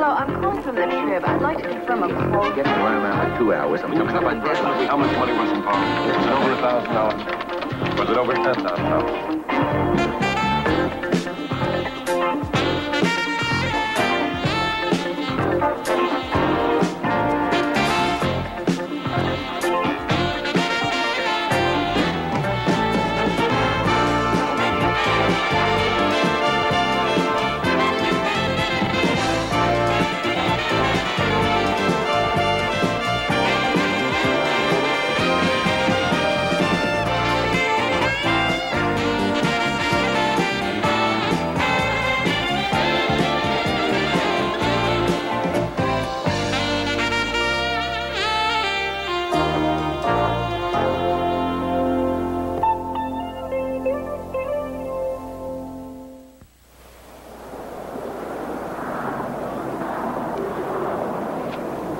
Hello, I'm calling from the Trib. I'd like to confirm a quote. Get around in 2 hours. I'm coming up on Approximately how much money was involved? Was it over $1,000? Was it over $10,000?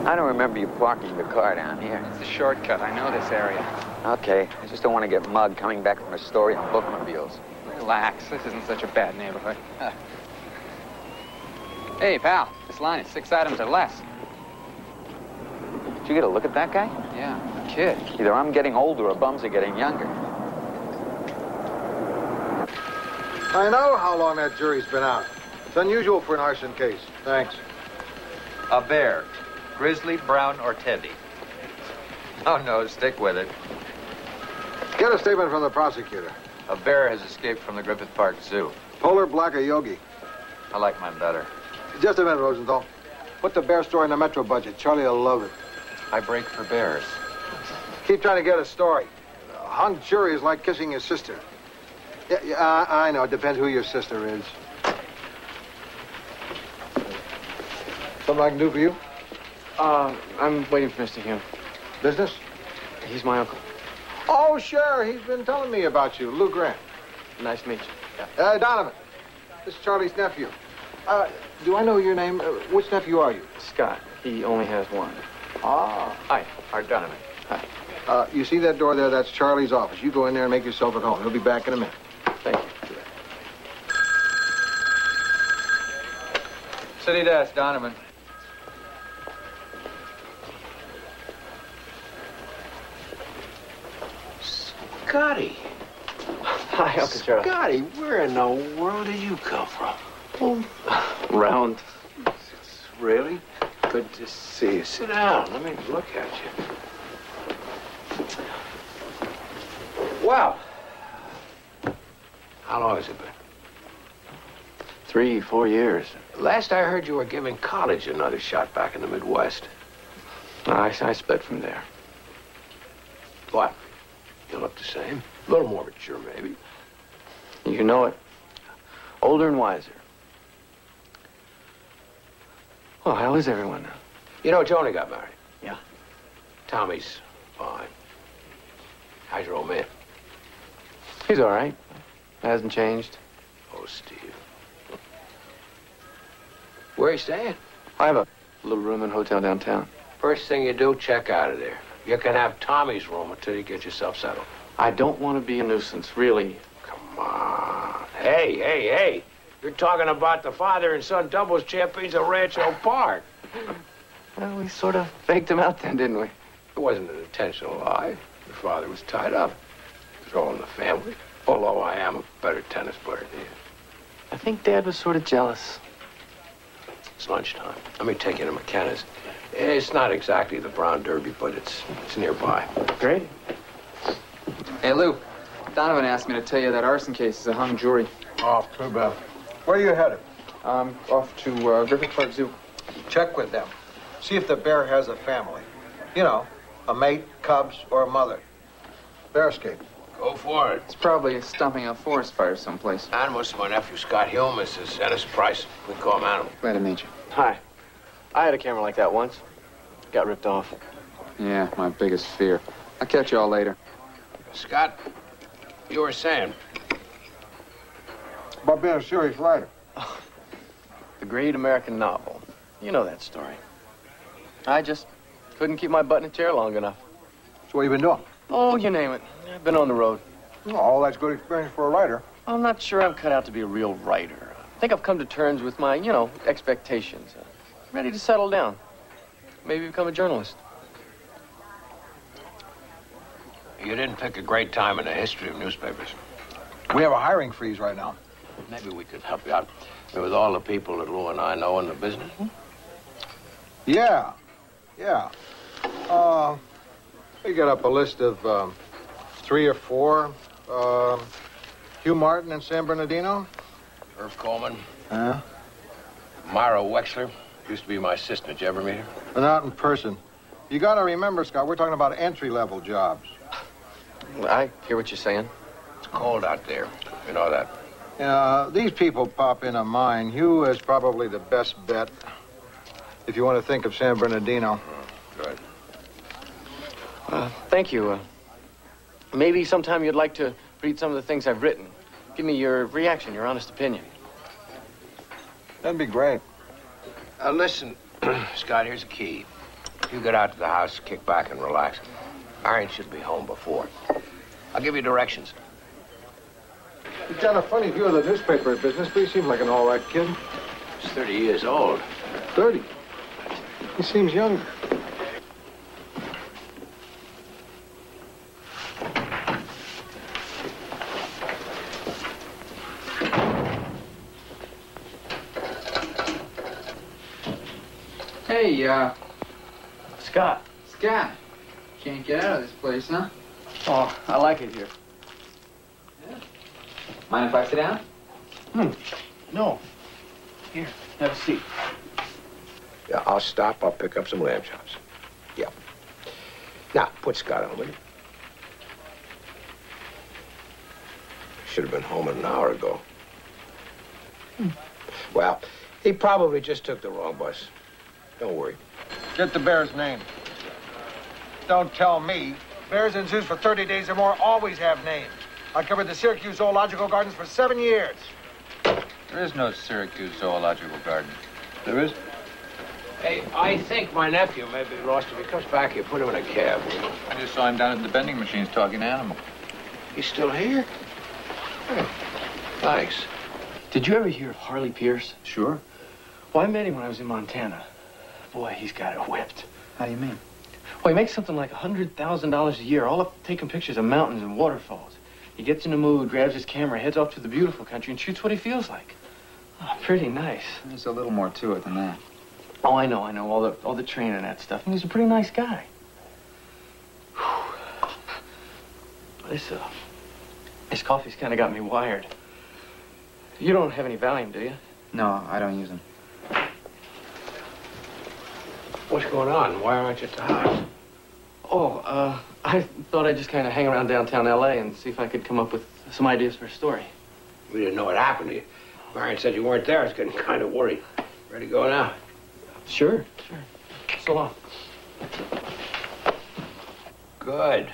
I don't remember you parking the car down here. It's a shortcut. I know this area. Okay, I just don't want to get mugged coming back from a story on bookmobiles. Relax. This isn't such a bad neighborhood. Hey, pal. This line is 6 items or less. Did you get a look at that guy? Yeah, a kid. Either I'm getting older or bums are getting younger. I know how long that jury's been out. It's unusual for an arson case. Thanks. A bear. Grizzly, brown, or teddy? Oh, no, stick with it. Get a statement from the prosecutor. A bear has escaped from the Griffith Park Zoo. Polar, black, or yogi? I like mine better. Just a minute, Rosenthal. Put the bear story in the Metro budget. Charlie will love it. I break for bears. Keep trying to get a story. A hung jury is like kissing your sister. Yeah, I know. It depends who your sister is. Something I can do for you? I'm waiting for Mr. Hume. Business? He's my uncle. Oh, sure. He's been telling me about you. Lou Grant. Nice to meet you. Donovan. This is Charlie's nephew. Do I know your name? Which nephew are you? Scott. He only has one. Ah. Hi, Art Donovan. Hi. You see that door there? That's Charlie's office. You go in there and make yourself at home. He'll be back in a minute. Thank you. City desk, Donovan. Scotty. Hi, Uncle Charlie. Scotty, where in the world did you come from? Round. Really? Good to see you. Sit down. Let me look at you. Well, how long has it been? 3, 4 years. Last I heard, you were giving college another shot back in the Midwest. I split from there. What? You look the same. A little more mature, maybe. You know it. Older and wiser. Well, how is everyone now? You know, Joni got married. Yeah. Tommy's fine. How's your old man? He's all right. Hasn't changed. Oh, Steve. Where are you staying? I have a little room in a hotel downtown. First thing you do, check out of there. You can have Tommy's room until you get yourself settled. I don't want to be a nuisance, really. Come on. Hey. You're talking about the father and son doubles champions of Rancho Park. Well, we sort of faked him out then, didn't we? It wasn't an intentional lie. Your father was tied up. It was all in the family. Although I am a better tennis player than you. I think Dad was sort of jealous. It's lunchtime. Let me take you to McKenna's. It's not exactly the Brown Derby, but it's nearby. Great. Hey, Lou. Donovan asked me to tell you that arson case is a hung jury. Oh, too bad. Where are you headed? Off to Griffith Park Zoo. Check with them. See if the bear has a family. You know, a mate, cubs, or a mother. Bear escape. Go for it. It's probably stumping a forest fire someplace. Animals, my nephew Scott Hume. This is Ennis Price. We call him Animal. Glad to meet you. Hi. I had a camera like that once. Got ripped off. Yeah, my biggest fear. I'll catch you all later. Scott, you were saying? About being a serious writer. The great American novel. You know that story. I just couldn't keep my butt in a chair long enough. So what have you been doing? Oh, you name it. I've been on the road. Oh, that's good experience for a writer. I'm not sure I'm cut out to be a real writer. I think I've come to terms with my, expectations. ready to settle down. Maybe become a journalist. You didn't pick a great time in the history of newspapers. We have a hiring freeze right now. Maybe we could help you out with all the people that Lou and I know in the business. Yeah. We got up a list of 3 or 4. Hugh Martin and San Bernardino. Irv Coleman. Yeah. Myra Wexler. Used to be my assistant. Did you ever meet her? But not in person. You got to remember, Scott, we're talking about entry-level jobs. Well, I hear what you're saying. It's cold out there. You know that. These people pop into mind. Hugh is probably the best bet if you want to think of San Bernardino. Good. Thank you. Maybe sometime you'd like to read some of the things I've written. Give me your reaction, your honest opinion. That'd be great. Listen, Scott, here's the key. You get out to the house, kick back and relax. Iron should be home before. I'll give you directions. He's got a funny view of the newspaper business, but he seems like an all right kid. He's 30 years old. 30. He seems younger. Hey, Scott. Scott. Can't get out of this place, huh? Oh, I like it here. Mind if I sit down? No. Here, have a seat. Yeah, I'll stop. I'll pick up some lamb chops. Yeah. Now, put Scott on, will you? Should have been home an hour ago. Well, he probably just took the wrong bus. Don't worry. Get the bear's name. Don't tell me. Bears in zoos for 30 days or more always have names. I covered the Syracuse Zoological Gardens for 7 years. There is no Syracuse Zoological Garden. There is? Hey, I think my nephew may be lost. If he comes back, you put him in a cab. I just saw him down at the vending machines talking to animals. He's still here? Hey, thanks. Did you ever hear of Harley Pierce? Sure. Well, I met him when I was in Montana. Boy, he's got it whipped. How do you mean? Well, he makes something like $100,000 a year, all up taking pictures of mountains and waterfalls. He gets in the mood, grabs his camera, heads off to the beautiful country, and shoots what he feels like. Oh, pretty nice. There's a little more to it than that. Oh, I know. All the training and that stuff. And he's a pretty nice guy. This coffee's kind of got me wired. You don't have any Valium, do you? No, I don't use them. What's going on? Why aren't you at the house? Oh, I thought I'd just kind of hang around downtown L.A. and see if I could come up with some ideas for a story. We didn't know what happened to you. Marion said you weren't there. I was getting kind of worried. Ready to go now? Sure. So long. Good.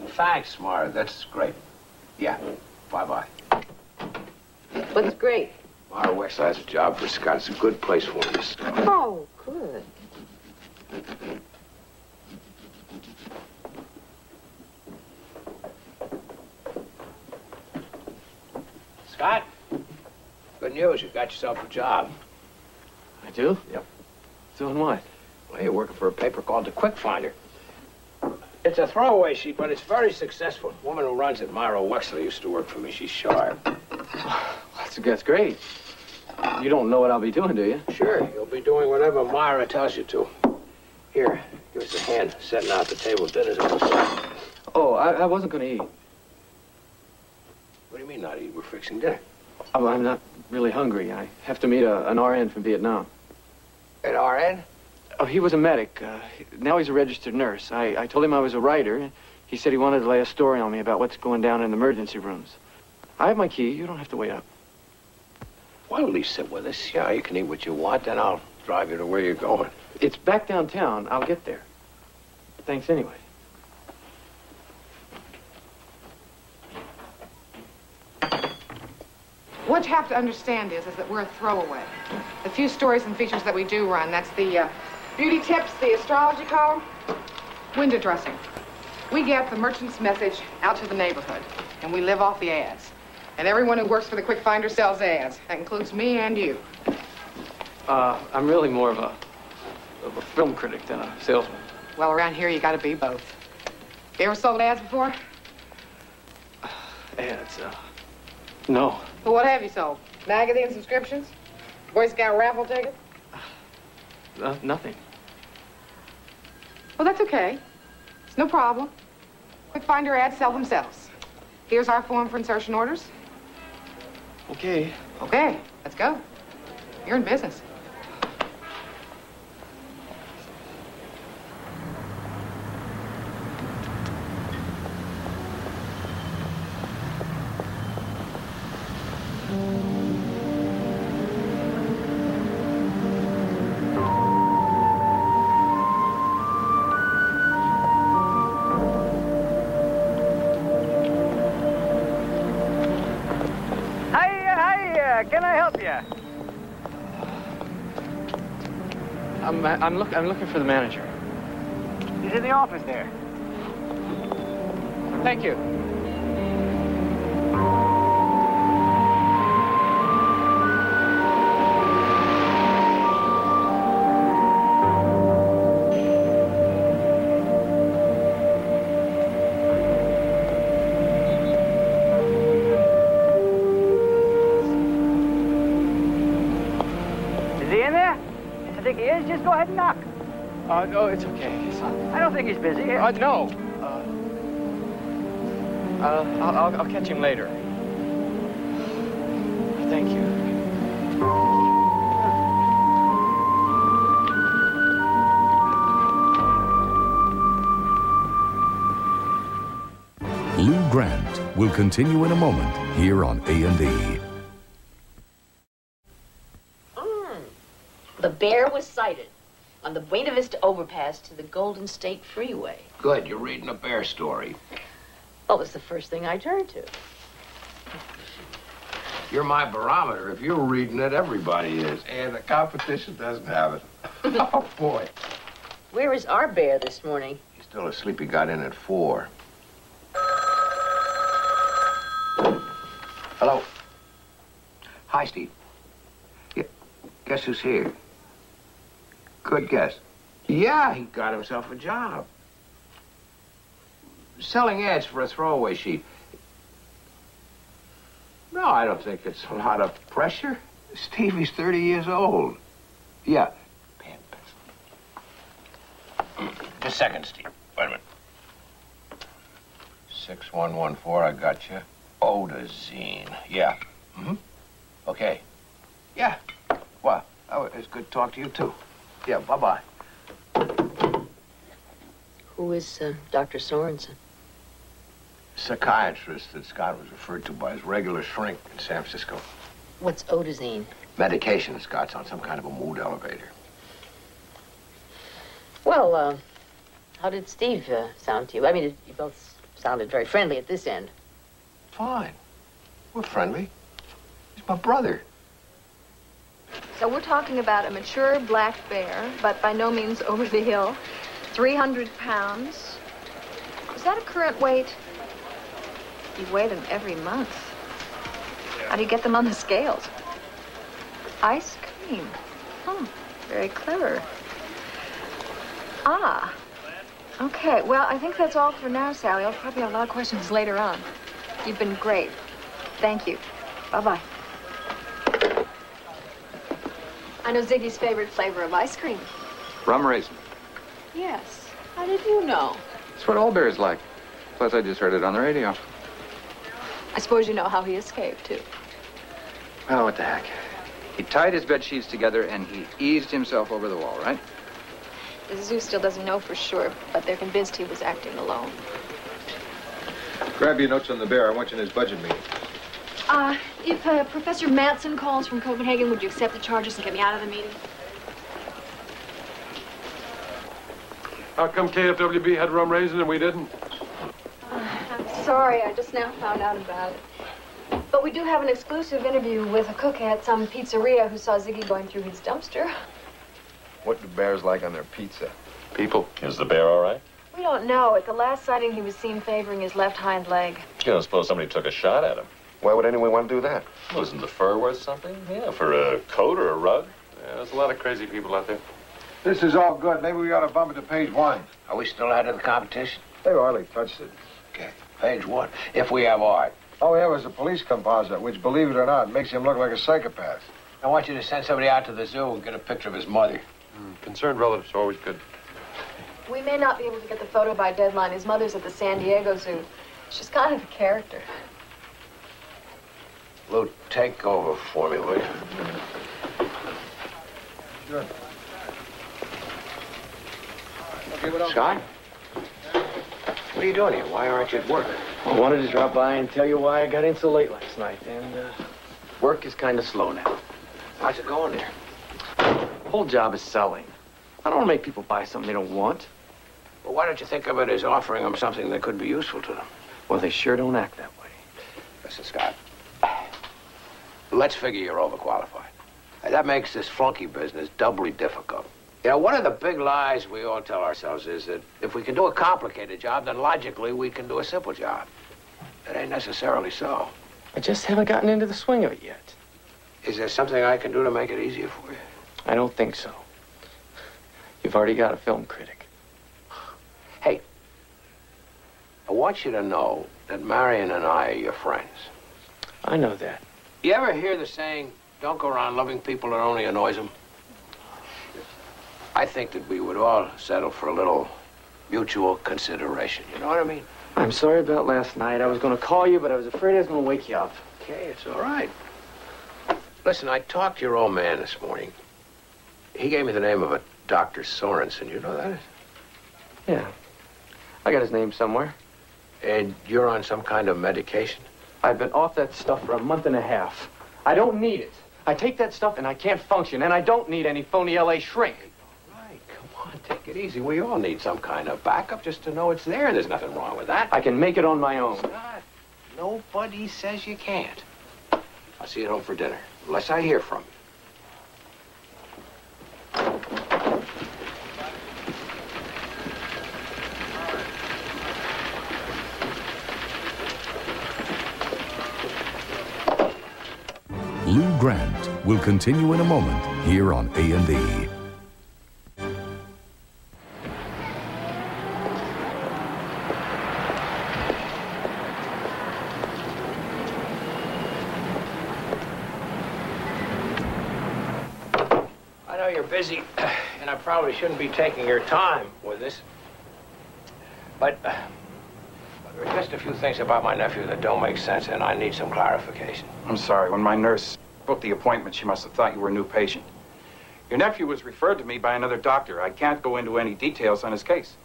Thanks, Mara. That's great. Yeah. Bye-bye. Looks great. Mara Wexler has a job for Scott. It's a good place for him to start. Oh, good. Scott? Good news. You got yourself a job. I do? Yep. Doing what? Well, you're working for a paper called The Quick Finder. It's a throwaway sheet, but it's very successful. The woman who runs it, Myra Wexler, used to work for me. She's sharp. That's great. You don't know what I'll be doing, do you? Sure, you'll be doing whatever Myra tells you to. Here, give us a hand setting out the table. Dinner's almost ready. Oh, I wasn't going to eat. What do you mean not eat? We're fixing dinner. I'm not really hungry. I have to meet an RN from Vietnam. An RN? Oh, he was a medic. Now he's a registered nurse. I told him I was a writer. He said he wanted to lay a story on me about what's going down in the emergency rooms. I have my key. You don't have to wait up. Well, at least sit with us. Yeah, you can eat what you want, then I'll drive you to where you're going. It's back downtown. I'll get there. Thanks anyway. What you have to understand is that we're a throwaway. The few stories and features that we do run, that's the beauty tips, the astrology column, window dressing. We get the merchant's message out to the neighborhood, and we live off the ads. And everyone who works for the Quick Finder sells ads. That includes me and you. I'm really more of a film critic than a salesman. Well, around here, you gotta be both. You ever sold ads before? Ads, no. Well, what have you sold? Magazine subscriptions? Boy Scout raffle tickets? Nothing. Well, that's okay. It's no problem. Quick finder ads sell themselves. Here's our form for insertion orders. Okay. Okay, let's go. You're in business. Can I help you? I'm looking for the manager. He's in the office there. Thank you. Is he in there? I think he is. Just go ahead and knock. No, it's okay. I don't think he's busy. No. I'll catch him later. Thank you. Lou Grant will continue in a moment here on A&E. The bear was sighted on the Buena Vista overpass to the Golden State Freeway. Good, you're reading a bear story. Well, it was the first thing I turned to. You're my barometer. If you're reading it, everybody is. And the competition doesn't have it. Oh, boy. Where is our bear this morning? He's still asleep. He got in at 4. Hello. Hi, Steve. Yeah. Guess who's here? Good guess. Yeah, he got himself a job. Selling ads for a throwaway sheet. No, I don't think it's a lot of pressure. Stevie's 30 years old. Yeah. Pen, pencil. Just a second, Steve. Wait a minute. 6114, I got you. Odazine. Yeah. Mm-hmm. Okay. Yeah. Well, it's good to talk to you, too. Yeah, bye-bye. Who is Dr. Sorensen? Psychiatrist that Scott was referred to by his regular shrink in San Francisco. What's Odazine? Medication Scott's on, some kind of a mood elevator. Well, how did Steve sound to you? I mean, you both sounded very friendly at this end. Fine. We're friendly. He's my brother. So we're talking about a mature black bear, but by no means over the hill. 300 pounds. Is that a current weight? You weigh them every month. How do you get them on the scales? Ice cream. Very clever. Ah. Okay, well, I think that's all for now, Sally. I'll probably have a lot of questions later on. You've been great. Thank you. Bye-bye. I know Ziggy's favorite flavor of ice cream. Rum raisin. Yes. How did you know? It's what all bears like. Plus, I just heard it on the radio. I suppose you know how he escaped, too. Well, what the heck. He tied his bed sheets together and he eased himself over the wall, right? The zoo still doesn't know for sure, but they're convinced he was acting alone. Grab your notes on the bear. I want you in his budget meeting. If Professor Matson calls from Copenhagen, would you accept the charges and get me out of the meeting? How come KFWB had rum raisin and we didn't? I'm sorry, I just now found out about it. But we do have an exclusive interview with a cook at some pizzeria who saw Ziggy going through his dumpster. What do bears like on their pizza? People. Is the bear all right? We don't know. At the last sighting, he was seen favoring his left hind leg. You don't suppose somebody took a shot at him? Why would anyone want to do that? Wasn't the fur worth something? Yeah, for a coat or a rug. Yeah, There's a lot of crazy people out there. This is all good. Maybe we ought to bump it to page 1. Are we still ahead of the competition? They've hardly touched it. Okay, page 1. If we have art. All we have is a police composite, which, believe it or not, makes him look like a psychopath. I want you to send somebody out to the zoo and get a picture of his mother. Concerned relatives are always good. We may not be able to get the photo by deadline. His mother's at the San Diego Zoo. She's kind of a character. Lou, take over for me, will you? Sure. Scott? What are you doing here? Why aren't you at work? I wanted to drop by and tell you why I got in so late last night, and work is kind of slow now. How's it going there? The whole job is selling. I don't want to make people buy something they don't want. Well, why don't you think of it as offering them something that could be useful to them? Well, they sure don't act that way. Listen, Scott. Let's figure you're overqualified. That makes this flunky business doubly difficult. You know, one of the big lies we all tell ourselves is that if we can do a complicated job, then logically we can do a simple job. That ain't necessarily so. I just haven't gotten into the swing of it yet. Is there something I can do to make it easier for you? I don't think so. You've already got a film critic. Hey, I want you to know that Marion and I are your friends. I know that. You ever hear the saying, don't go around loving people that only annoys them? I think that we would all settle for a little mutual consideration. You know what I mean? I'm sorry about last night. I was going to call you, but I was afraid I was going to wake you up. Okay, it's all right. Listen, I talked to your old man this morning. He gave me the name of a Dr. Sorensen. You know that is? Yeah. I got his name somewhere. And you're on some kind of medication? I've been off that stuff for a month and a half. I don't need it. I take that stuff and I can't function, and I don't need any phony L.A. shrink. Right, come on, take it easy. We all need some kind of backup just to know it's there. There's nothing wrong with that. I can make it on my own. Scott, nobody says you can't. I'll see you at home for dinner, unless I hear from you. Lou Grant will continue in a moment here on A&E. I know you're busy, and I probably shouldn't be taking your time with this. But there are just a few things about my nephew that don't make sense, and I need some clarification. I'm sorry. When my nurse booked the appointment, she must have thought you were a new patient. Your nephew was referred to me by another doctor. I can't go into any details on his case.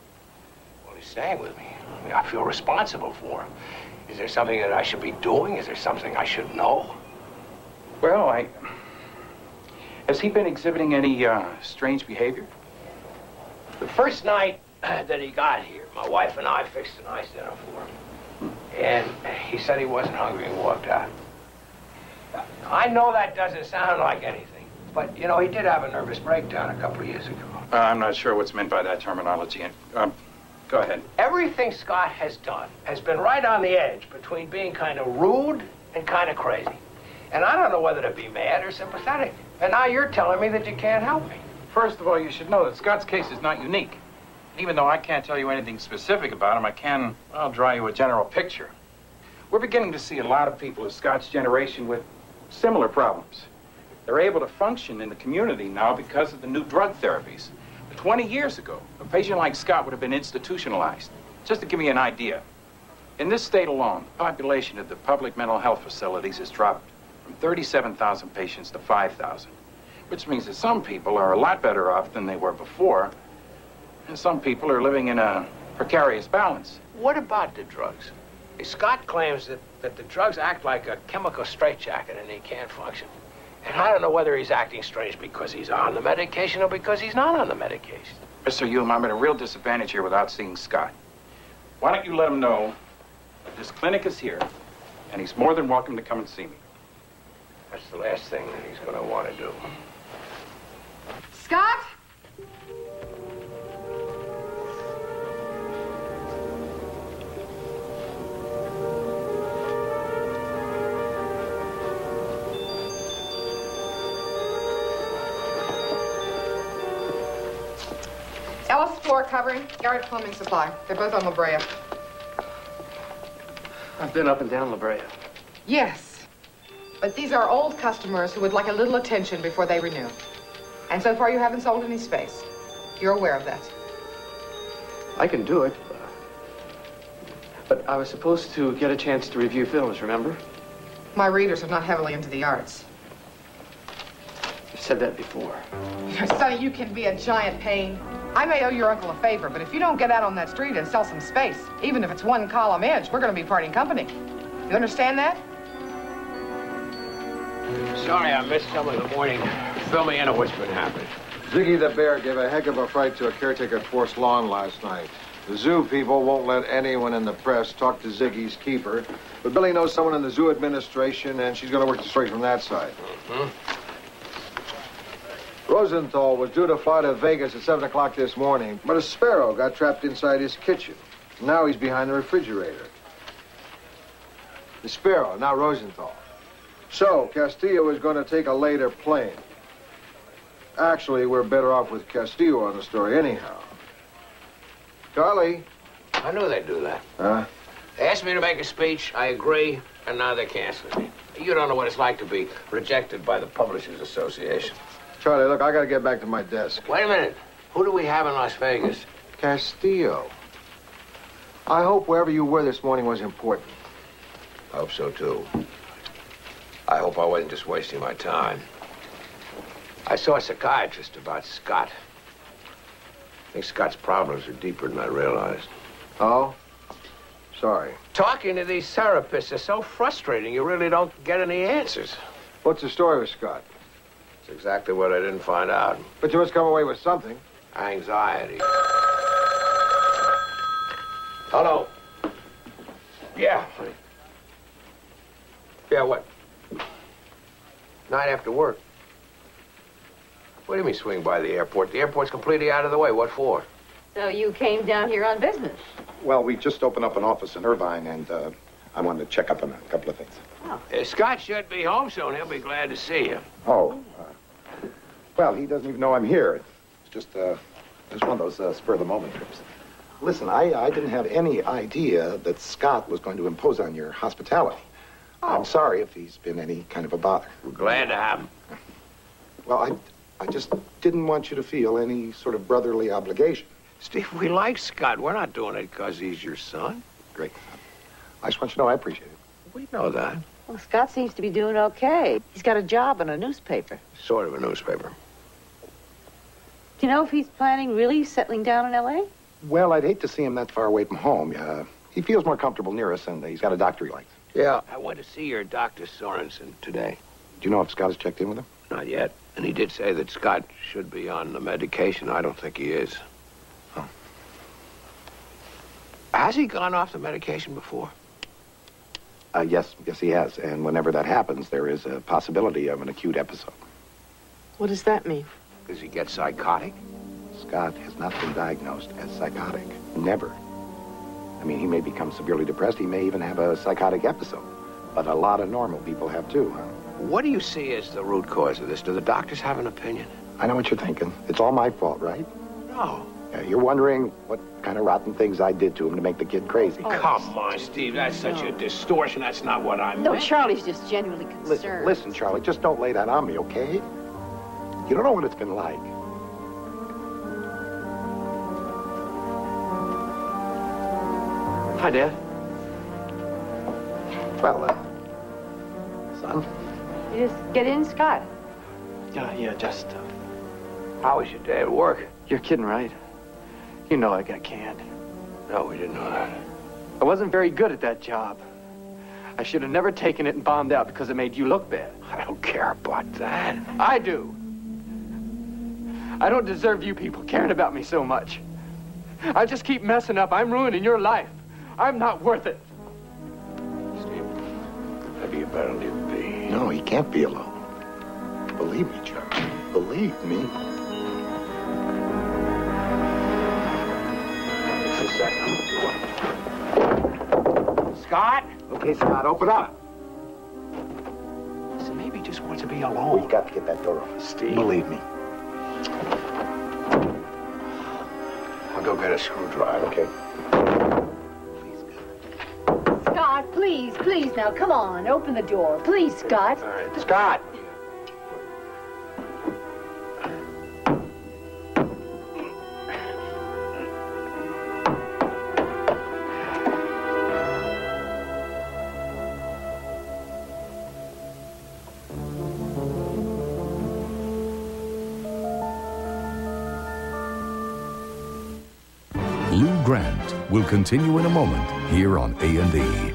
Well, he's staying with me. I mean, I feel responsible for him. Is there something that I should be doing? Is there something I should know? Well, has he been exhibiting any strange behavior? The first night that he got here, my wife and I fixed a nice dinner for him. And he said he wasn't hungry and walked out. I know that doesn't sound like anything, but, you know, he did have a nervous breakdown a couple of years ago. I'm not sure what's meant by that terminology. Go ahead. Everything Scott has done has been right on the edge between being kind of rude and kind of crazy. And I don't know whether to be mad or sympathetic. And now you're telling me that you can't help me. First of all, you should know that Scott's case is not unique. Even though I can't tell you anything specific about him, I'll draw you a general picture. We're beginning to see a lot of people of Scott's generation with similar problems. They're able to function in the community now because of the new drug therapies. 20 years ago, a patient like Scott would have been institutionalized. Just to give you an idea, in this state alone, the population of the public mental health facilities has dropped from 37,000 patients to 5,000, which means that some people are a lot better off than they were before, and some people are living in a precarious balance. What about the drugs? Scott claims that the drugs act like a chemical straitjacket and he can't function. And I don't know whether he's acting strange because he's on the medication or because he's not on the medication. Mr. Hume, I'm at a real disadvantage here without seeing Scott. Why don't you let him know that this clinic is here, and he's more than welcome to come and see me. That's the last thing that he's going to want to do. Scott? Ellis Floor Covering, Garrett Plumbing Supply. They're both on La Brea. I've been up and down La Brea. Yes. But these are old customers who would like a little attention before they renew. And so far you haven't sold any space. You're aware of that. I can do it. But I was supposed to get a chance to review films, remember? My readers are not heavily into the arts. You've said that before. You know, Sonny, you can be a giant pain. I may owe your uncle a favor, but if you don't get out on that street and sell some space, even if it's one column inch, we're going to be parting company. You understand that? Sorry I missed some of the morning. Fill me in on what's been happening. Ziggy the Bear gave a heck of a fright to a caretaker at Forest Lawn last night. The zoo people won't let anyone in the press talk to Ziggy's keeper, but Billy knows someone in the zoo administration, and she's going to work the story from that side. Rosenthal was due to fly to Vegas at 7 o'clock this morning, but a sparrow got trapped inside his kitchen. Now he's behind the refrigerator. The sparrow, not Rosenthal. So, Castillo is going to take a later plane. Actually, we're better off with Castillo on the story anyhow. Charlie? I knew they'd do that. Huh? They asked me to make a speech. I agree, and now they're canceling me. You don't know what it's like to be rejected by the Publishers Association. Charlie, look, I got to get back to my desk. Wait a minute. Who do we have in Las Vegas? Castillo. I hope wherever you were this morning was important. I hope so, too. I hope I wasn't just wasting my time. I saw a psychiatrist about Scott. I think Scott's problems are deeper than I realized. Oh? Sorry. Talking to these therapists is so frustrating, you really don't get any answers. What's the story with Scott? It's exactly what I didn't find out. But you must come away with something. Anxiety. Hello? Yeah, honey. Yeah, what? Night after work. What do you mean swing by the airport? The airport's completely out of the way. What for? So you came down here on business? Well, we just opened up an office in Irvine, and I wanted to check up on a couple of things. Oh. Scott should be home soon. He'll be glad to see you. Oh. Well, he doesn't even know I'm here. It's just one of those spur-of-the-moment trips. Listen, I didn't have any idea that Scott was going to impose on your hospitality. Oh. I'm sorry if he's been any kind of a bother. We're glad to have him. Well, I just didn't want you to feel any sort of brotherly obligation. Steve, we like Scott. We're not doing it because he's your son. Great. I just want you to know I appreciate it. We know that. Well, Scott seems to be doing okay. He's got a job in a newspaper. Sort of a newspaper. Do you know if he's planning really settling down in L.A.? Well, I'd hate to see him that far away from home. He feels more comfortable near us, and he's got a doctor he likes. Yeah. I went to see your Dr. Sorensen today. Do you know if Scott has checked in with him? Not yet. And he did say that Scott should be on the medication. I don't think he is. Oh. Has he gone off the medication before? Yes, he has. And whenever that happens, there is a possibility of an acute episode. What does that mean? Does he get psychotic? Scott has not been diagnosed as psychotic. Never. I mean, he may become severely depressed. He may even have a psychotic episode. But a lot of normal people have too, huh? What do you see as the root cause of this? Do the doctors have an opinion? I know what you're thinking. It's all my fault, right? No. You're wondering what kind of rotten things I did to him to make the kid crazy. Oh, come on, Steve. That's such a distortion. That's not what I meant. No, Charlie's just genuinely concerned. Listen, Charlie, just don't lay that on me, okay? You don't know what it's been like. Hi, Dad. Well, son? You just get in, Scott. Yeah, just... How was your day at work? You're kidding, right? You know I got canned. No, we didn't know that. I wasn't very good at that job. I should have never taken it and bombed out because it made you look bad. I don't care about that. I do. I don't deserve you people caring about me so much. I just keep messing up. I'm ruining your life. I'm not worth it. Steve, maybe you better leave be. No, he can't be alone. Believe me, Charlie. Believe me. Just a second. Scott? Okay, Scott, open up. Listen, maybe he just wants to be alone. We've got to get that door open. Steve. Believe me. I'll go get a screwdriver. Okay. Scott, please, please, now, come on. Open the door. Please, Scott. All right, Scott. Lou Grant will continue in a moment here on A&E.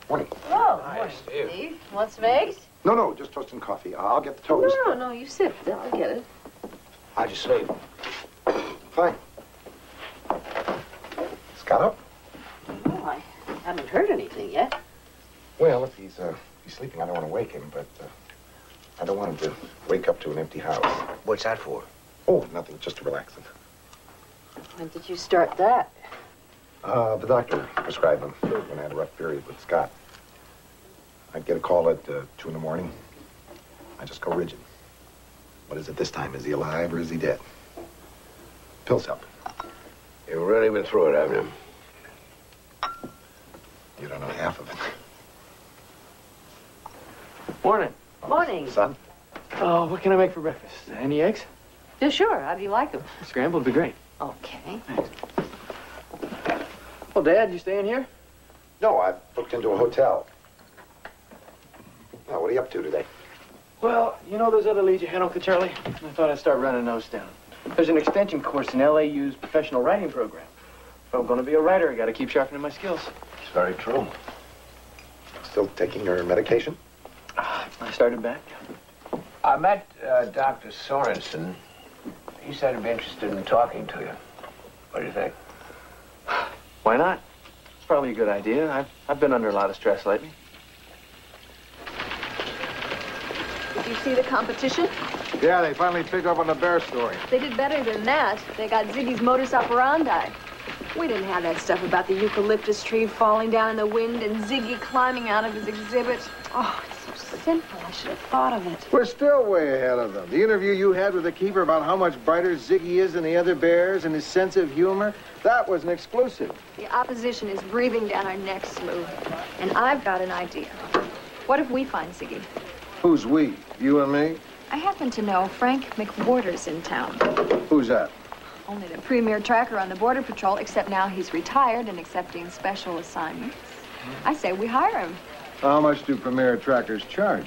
Morning. Oh, Hi, morning, Steve. Steve. Want some eggs? No, just toast and coffee. I'll get the toast. No, you sit. I'll get it. How'd you sleep? Fine. Scott up? Oh, I haven't heard anything yet. Well, if he's sleeping, I don't want to wake him, but I don't want him to wake up to an empty house. What's that for? Oh, nothing, just to relax him. When did you start that? The doctor prescribed him when I had a rough period with Scott. I'd get a call at 2 in the morning. I just go rigid. What is it this time? Is he alive or is he dead? Pills help. You've really been through it, haven't you? You don't know half of it. Morning. Morning. Son? Oh, what can I make for breakfast? Any eggs? Yeah, sure. How do you like them? Scrambled would be great. Okay. Well, Dad, you staying here? No, I've booked into a hotel. Now, what are you up to today? Well, you know those other leads you had, Uncle Charlie? I thought I'd start running those down. There's an extension course in LAU's professional writing program. If I'm going to be a writer, I got to keep sharpening my skills. It's very true. Still taking your medication? I started back. I met Dr. Sorensen. He said he'd be interested in talking to you. What do you think? Why not? It's probably a good idea. I've been under a lot of stress lately. Did you see the competition? Yeah, they finally picked up on the bear story. They did better than that. They got Ziggy's modus operandi. We didn't have that stuff about the eucalyptus tree falling down in the wind and Ziggy climbing out of his exhibit. Oh, it's so simple. I should have thought of it. We're still way ahead of them. The interview you had with the keeper about how much brighter Ziggy is than the other bears and his sense of humor, that was an exclusive. The opposition is breathing down our necks, Lou. And I've got an idea. What if we find Ziggy? Who's we? You and me? I happen to know Frank McWhorter's in town. Who's that? Only the premier tracker on the Border Patrol, except now he's retired and accepting special assignments. I say we hire him. How much do premier trackers charge?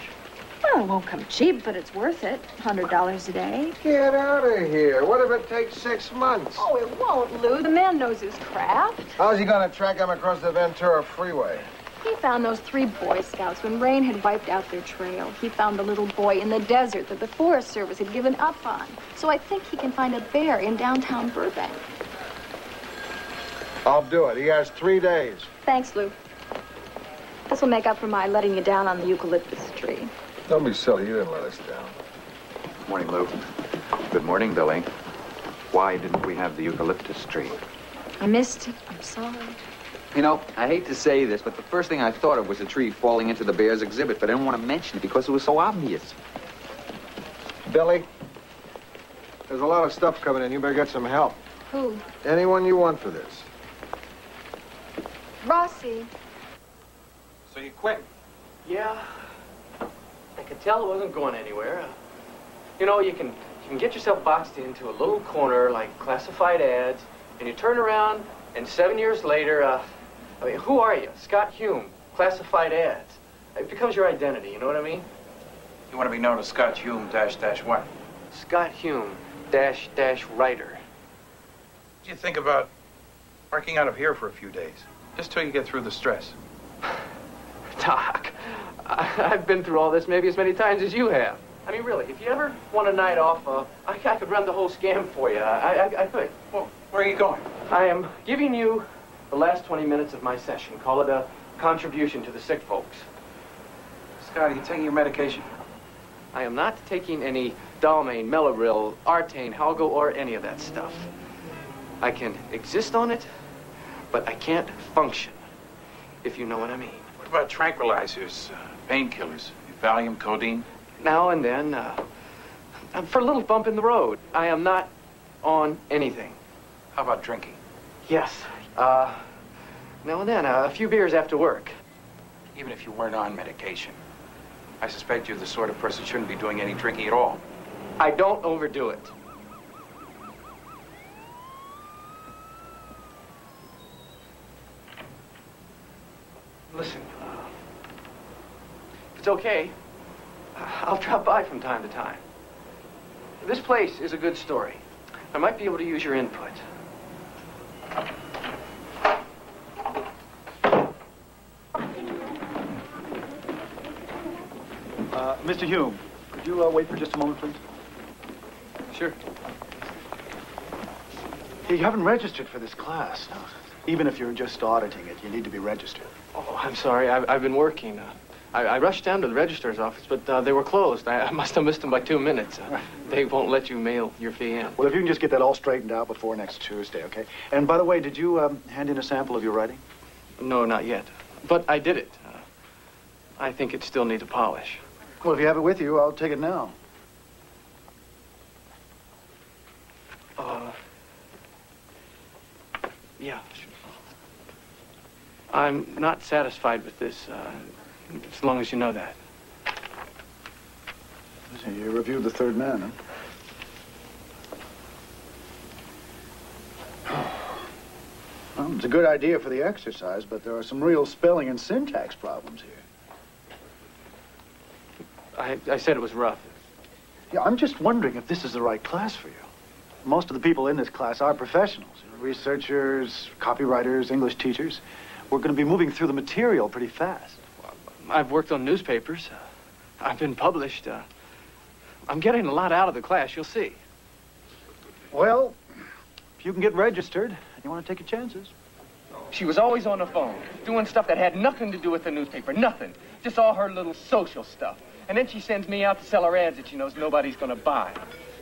Well, it won't come cheap, but it's worth it. $100 a day. Get out of here. What if it takes 6 months? Oh, it won't, Lou. The man knows his craft. How's he gonna track him across the Ventura Freeway? He found those 3 Boy Scouts when rain had wiped out their trail. He found the little boy in the desert that the Forest Service had given up on. So I think he can find a bear in downtown Burbank. I'll do it. He has 3 days. Thanks, Lou. This will make up for my letting you down on the eucalyptus tree. Don't be silly. You didn't let us down. Morning, Lou. Good morning, Billy. Why didn't we have the eucalyptus tree? I missed it. I'm sorry. You know, I hate to say this, but the first thing I thought of was a tree falling into the bear's exhibit, but I didn't want to mention it because it was so obvious. Billy, there's a lot of stuff coming in. You better get some help. Who? Anyone you want for this. Rossi. So you quit? Yeah. I could tell it wasn't going anywhere. You know, you can get yourself boxed into a little corner like classified ads, and you turn around, and 7 years later, I mean, who are you? Scott Hume, classified ads. It becomes your identity, you know what I mean? You want to be known as Scott Hume -- what? Scott Hume -- writer. What do you think about working out of here for a few days? Just till you get through the stress. Doc, I've been through all this maybe as many times as you have. I mean, really, if you ever want a night off, I could run the whole scam for you. I could. Well, where are you going? I am giving you the last 20 minutes of my session. Call it a contribution to the sick folks. Scott, are you taking your medication? I am not taking any Dalmane, Melaril, Artane, Halgo, or any of that stuff. I can exist on it, but I can't function, if you know what I mean. about tranquilizers, painkillers, Valium, codeine? Now and then, for a little bump in the road. I am not on anything. How about drinking? Yes. Now and then, a few beers after work. Even if you weren't on medication, I suspect you're the sort of person who shouldn't be doing any drinking at all. I don't overdo it. Listen, if it's okay, I'll drop by from time to time. This place is a good story. I might be able to use your input. Mr. Hume, could you wait for just a moment, please? Sure. You haven't registered for this class. No. Even if you're just auditing it, you need to be registered. Oh, I'm sorry. I've been working. I rushed down to the registrar's office, but they were closed. I must have missed them by 2 minutes. They won't let you mail your fee in. Well, if you can just get that all straightened out before next Tuesday, okay? And by the way, did you hand in a sample of your writing? No, not yet. But I did it. I think it still needs a polish. Well, if you have it with you, I'll take it now. Yeah, sure. I'm not satisfied with this, as long as you know that. Listen, you reviewed The Third Man, huh? Well, it's a good idea for the exercise, but there are some real spelling and syntax problems here. I said it was rough. Yeah, I'm just wondering if this is the right class for you. Most of the people in this class are professionals. Researchers, copywriters, English teachers. We're going to be moving through the material pretty fast. Well, I've worked on newspapers. I've been published. I'm getting a lot out of the class, you'll see. Well, if you can get registered, you want to take your chances. She was always on the phone, doing stuff that had nothing to do with the newspaper, nothing. Just all her little social stuff. And then she sends me out to sell her ads that she knows nobody's going to buy.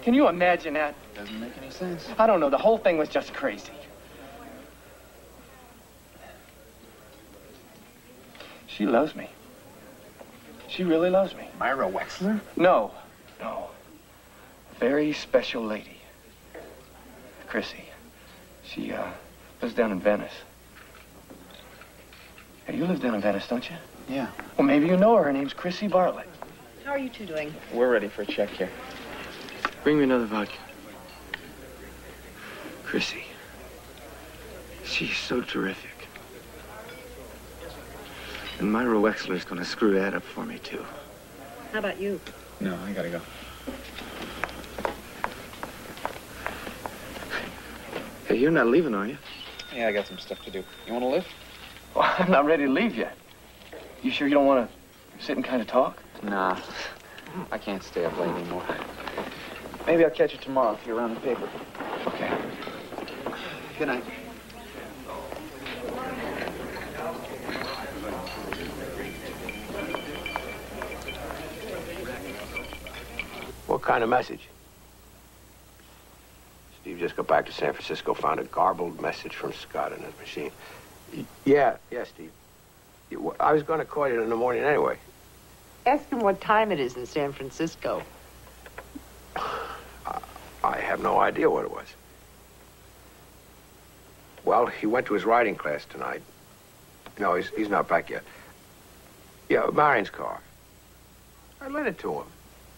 Can you imagine that? Doesn't make any sense. I don't know. The whole thing was just crazy. She loves me. She really loves me. Myra Wexler? No. No. A very special lady. Chrissy. She, lives down in Venice. Hey, you live down in Venice, don't you? Yeah. Well, maybe you know her. Her name's Chrissy Bartlett. How are you two doing? We're ready for a check here. Bring me another vodka. Chrissy. She's so terrific. And Myra Wexler's gonna screw that up for me, too. How about you? No, I gotta go. Hey, you're not leaving, are you? Yeah, I got some stuff to do. You want to lift? Well, I'm not ready to leave yet. You sure you don't want to sit and kind of talk? Nah, I can't stay up late anymore. Maybe I'll catch you tomorrow if you're around the paper. Okay. Good night. What kind of message? Steve just got back to San Francisco, found a garbled message from Scott in his machine. Yeah, Steve. I was going to call you in the morning anyway. Ask him what time it is in San Francisco. I have no idea what it was. Well, he went to his writing class tonight. No, he's not back yet. Yeah, Marion's car. I lent it to him.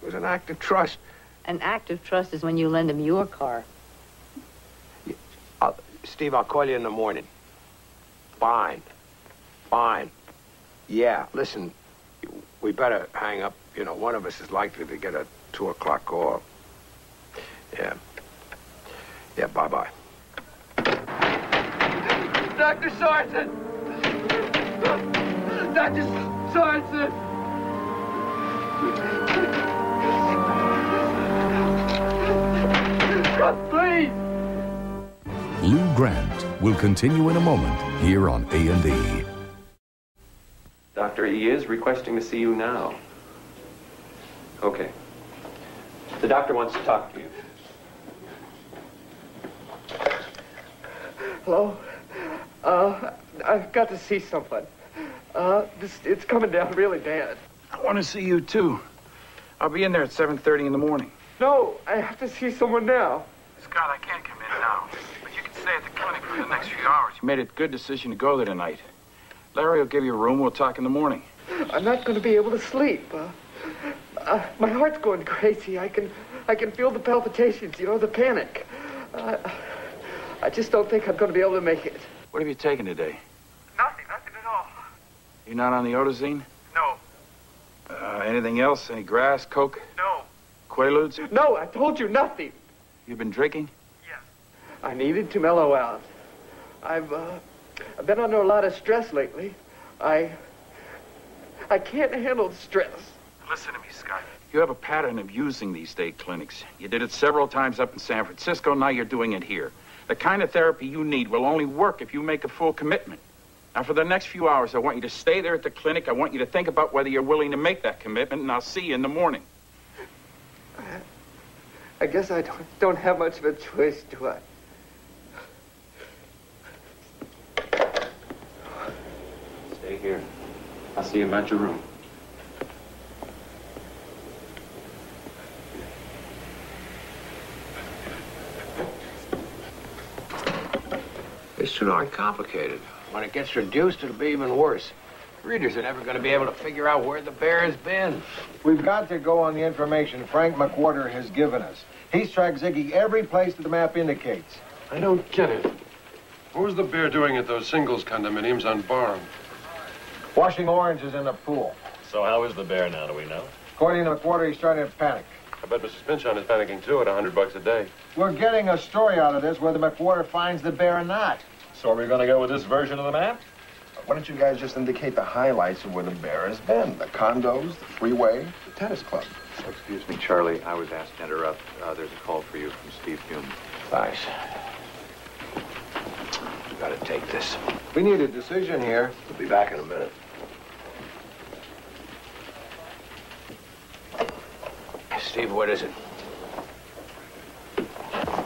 It was an act of trust. An act of trust is when you lend him your car. Steve, I'll call you in the morning. Fine. Yeah, listen, we better hang up. You know, one of us is likely to get a 2 o'clock call. Yeah, bye-bye. Dr. Sorensen! Dr. Sorensen! Please! Lou Grant will continue in a moment here on A&E. Dr. E is requesting to see you now. Okay. The doctor wants to talk to you. Hello? I've got to see someone. It's coming down really bad. I want to see you, too. I'll be in there at 7:30 in the morning. No, I have to see someone now. Scott, I can't come in now. But you can stay at the clinic for the next few hours. You made a good decision to go there tonight. Larry will give you a room. We'll talk in the morning. I'm not going to be able to sleep. My heart's going crazy. I can feel the palpitations, the panic. I just don't think I'm going to be able to make it. What have you taken today? Nothing at all. You're not on the Odazine? No. Anything else? Any grass, coke? No. Quaaludes? No, I told you nothing. You've been drinking? Yes. I needed to mellow out. I've been under a lot of stress lately. I can't handle the stress. Listen to me, Scott. You have a pattern of using these day clinics. You did it several times up in San Francisco. Now you're doing it here. The kind of therapy you need will only work if you make a full commitment. Now, for the next few hours, I want you to stay there at the clinic. I want you to think about whether you're willing to make that commitment, and I'll see you in the morning. I guess I don't have much of a choice, do I? Stay here. I'll see you at your room. It's too darn complicated. When it gets reduced, it'll be even worse. Readers are never going to be able to figure out where the bear has been. We've got to go on the information Frank McWhorter has given us. He's tracked Ziggy every place that the map indicates. I don't get it. What was the bear doing at those singles condominiums on Barham? Washing oranges in the pool. So how is the bear now, do we know? According to McWhorter, he's starting to panic. I bet Mrs. Pinchon is panicking too at $100 a day. We're getting a story out of this, whether McWhorter finds the bear or not. So are we going to go with this version of the map? Why don't you guys just indicate the highlights of where the bear has been? The condos, the freeway, the tennis club. Excuse me, Charlie. I was asked to interrupt. There's a call for you from Steve Hume. Thanks. We gotta take this. We need a decision here. We'll be back in a minute. Steve, what is it?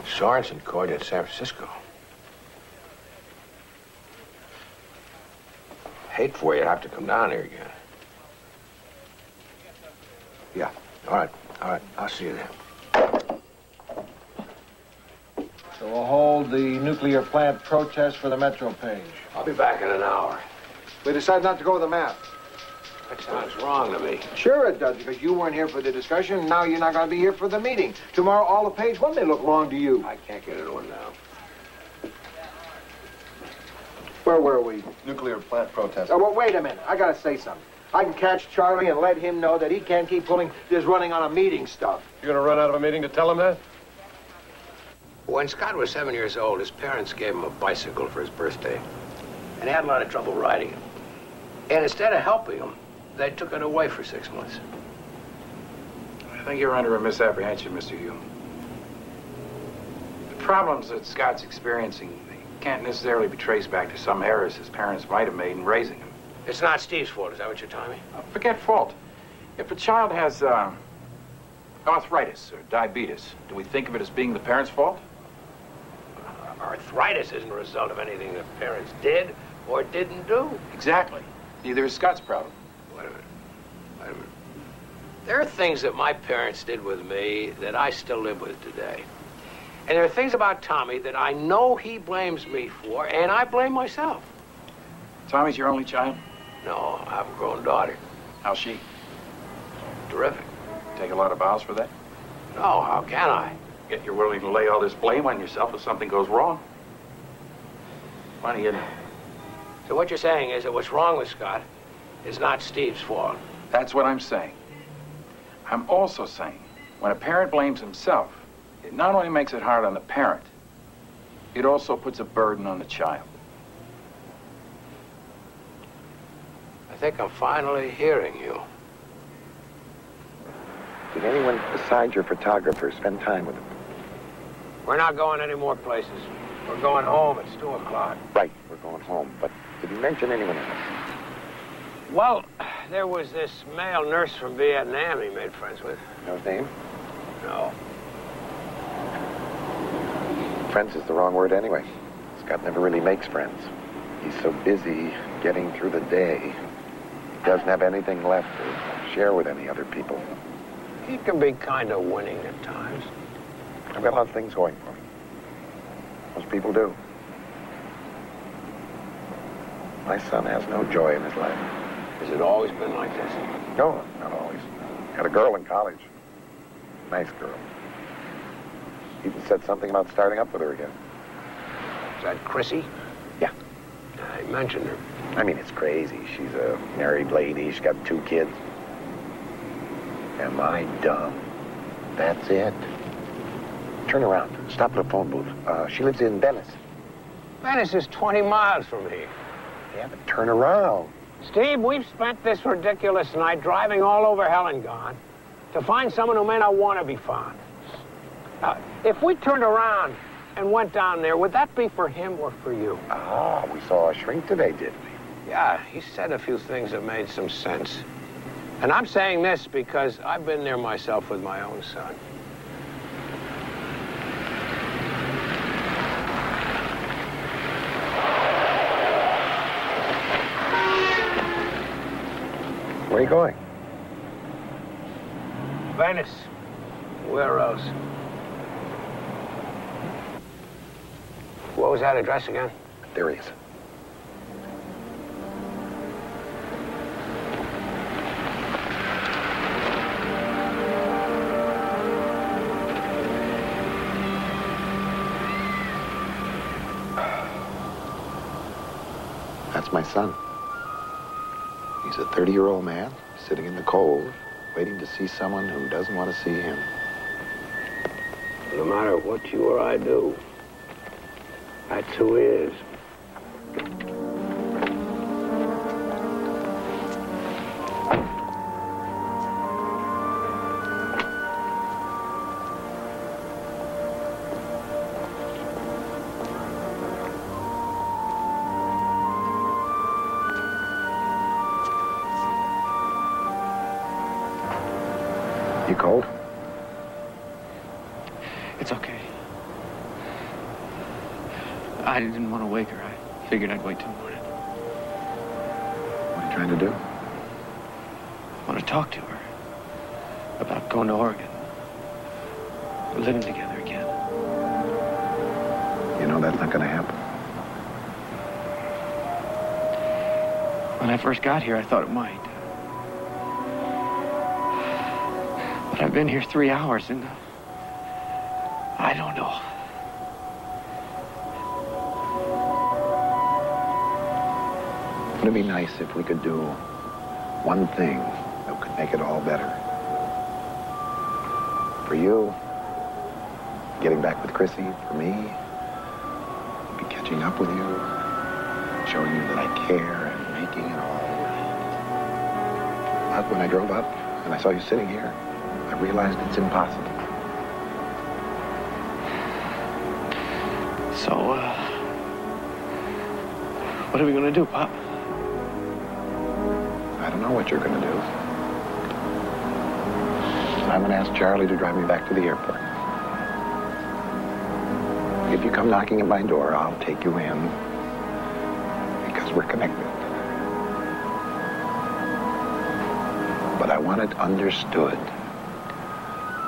Sorensen caught you in San Francisco. Hate for you to have to come down here again. Yeah, all right. I'll see you then. So we'll hold the nuclear plant protest for the Metro page. I'll be back in an hour. We decided not to go with the map. That sounds wrong to me. Sure it does, because you weren't here for the discussion, and now you're not going to be here for the meeting. Tomorrow, all the page one may look wrong to you. I can't get it on now. Where were we? Nuclear plant protest. Oh, well, wait a minute. I got to say something. I can catch Charlie and let him know that he can't keep pulling this running on a meeting stuff. You're going to run out of a meeting to tell him that? When Scott was 7 years old, his parents gave him a bicycle for his birthday. And he had a lot of trouble riding it. And instead of helping him, they took it away for 6 months. I think you're under a misapprehension, Mr. Hume. The problems that Scott's experiencing can't necessarily be traced back to some errors his parents might have made in raising him. It's not Steve's fault, is that what you're telling me? Forget fault. If a child has arthritis or diabetes, do we think of it as being the parents' fault? Arthritis isn't a result of anything the parents did or didn't do. Exactly. Neither is Scott's problem. Wait a minute. There are things that my parents did with me that I still live with today. And there are things about Tommy that I know he blames me for, and I blame myself. Tommy's your only child? No, I have a grown daughter. How's she? Terrific. Take a lot of vows for that? No, how can I? Yet you're willing to lay all this blame on yourself if something goes wrong. Funny, isn't it? So what you're saying is that what's wrong with Scott is not Steve's fault. That's what I'm saying. I'm also saying when a parent blames himself, it not only makes it hard on the parent, it also puts a burden on the child. I think I'm finally hearing you. Did anyone besides your photographer spend time with him? We're not going any more places. We're going home. It's 2 o'clock. Right, we're going home. But did he mention anyone else? Well, there was this male nurse from Vietnam he made friends with. No name? No. Friends is the wrong word anyway. Scott never really makes friends. He's so busy getting through the day. He doesn't have anything left to share with any other people. He can be kind of winning at times. I've got a lot of things going for me. Most people do. My son has no joy in his life. Has it always been like this? No, not always. Had a girl in college. Nice girl. Even said something about starting up with her again. Is that Chrissy? Yeah. I mentioned her. I mean, it's crazy. She's a married lady. She's got 2 kids. Am I dumb? That's it. Turn around. Stop at a phone booth. She lives in Venice. Venice is 20 miles from here. Yeah, but turn around. Steve, we've spent this ridiculous night driving all over hell and gone to find someone who may not want to be found. If we turned around and went down there, would that be for him or for you? Ah, we saw a shrink today, didn't we? Yeah, he said a few things that made some sense. And I'm saying this because I've been there myself with my own son. Where are you going? Venice. Where else? What was that address again? There he is. That's my son. He's a 30-year-old man sitting in the cold, waiting to see someone who doesn't want to see him. No matter what you or I do, that's who he is. You cold? It's okay. I didn't want to wake her. I figured I'd wait till morning. What are you trying to do? I want to talk to her about going to Oregon. Living together again. You know that's not going to happen. When I first got here, I thought it might. But I've been here 3 hours, and I don't know. Wouldn't it be nice if we could do one thing that could make it all better? For you, getting back with Chrissy. For me, be catching up with you, showing you that I care and making it all right. But when I drove up and I saw you sitting here, I realized it's impossible. So, what are we gonna do, Pop? I don't know what you're gonna do. I'm gonna ask Charlie to drive me back to the airport. If you come knocking at my door, I'll take you in because we're connected. But I want it understood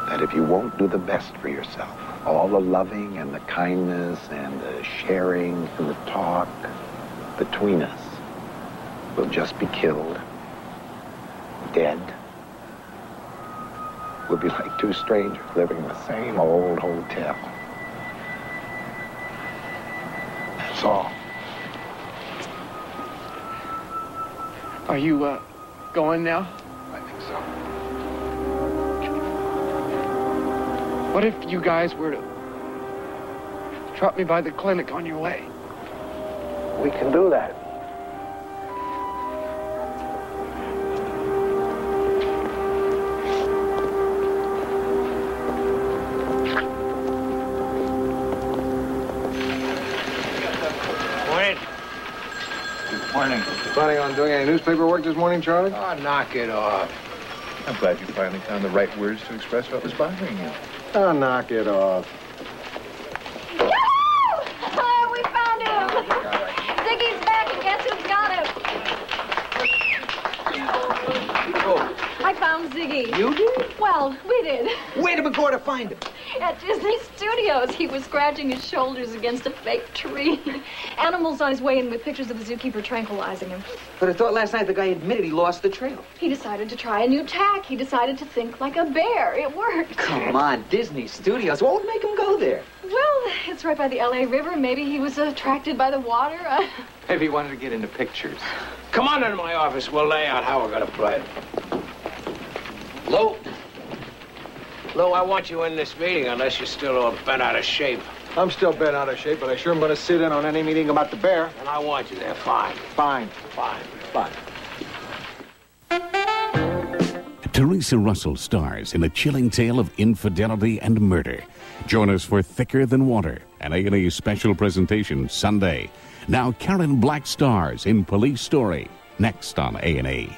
that if you won't do the best for yourself, all the loving and the kindness and the sharing and the talk between us will just be killed, dead. We'll be like 2 strangers living in the same old hotel. That's all. Are you, going now? I think so. What if you guys were to drop me by the clinic on your way? We can do that. Morning. Planning on doing any newspaper work this morning, Charlie? Oh, knock it off. I'm glad you finally found the right words to express what was bothering you. Oh, knock it off. Oh, we found him! Ziggy's back, and guess who's got him? Well, we did. Where did we go to find him? At Disney Studios. He was scratching his shoulders against a fake tree. Animals on his way in with pictures of the zookeeper tranquilizing him. But I thought last night the guy admitted he lost the trail. He decided to try a new tack. He decided to think like a bear. It worked. Come on, Disney Studios. What would make him go there? Well, it's right by the L.A. River. Maybe he was attracted by the water. Maybe he wanted to get into pictures. Come on into my office. We'll lay out how we're going to play it. Lou, I want you in this meeting unless you're still all bent out of shape. I'm still bent out of shape, but I sure am going to sit in on any meeting about the bear. And I want you there. Fine. Fine. Fine. Fine. Teresa Russell stars in a chilling tale of infidelity and murder. Join us for Thicker Than Water, an A&E special presentation Sunday. Now Karen Black stars in Police Story, next on A&E.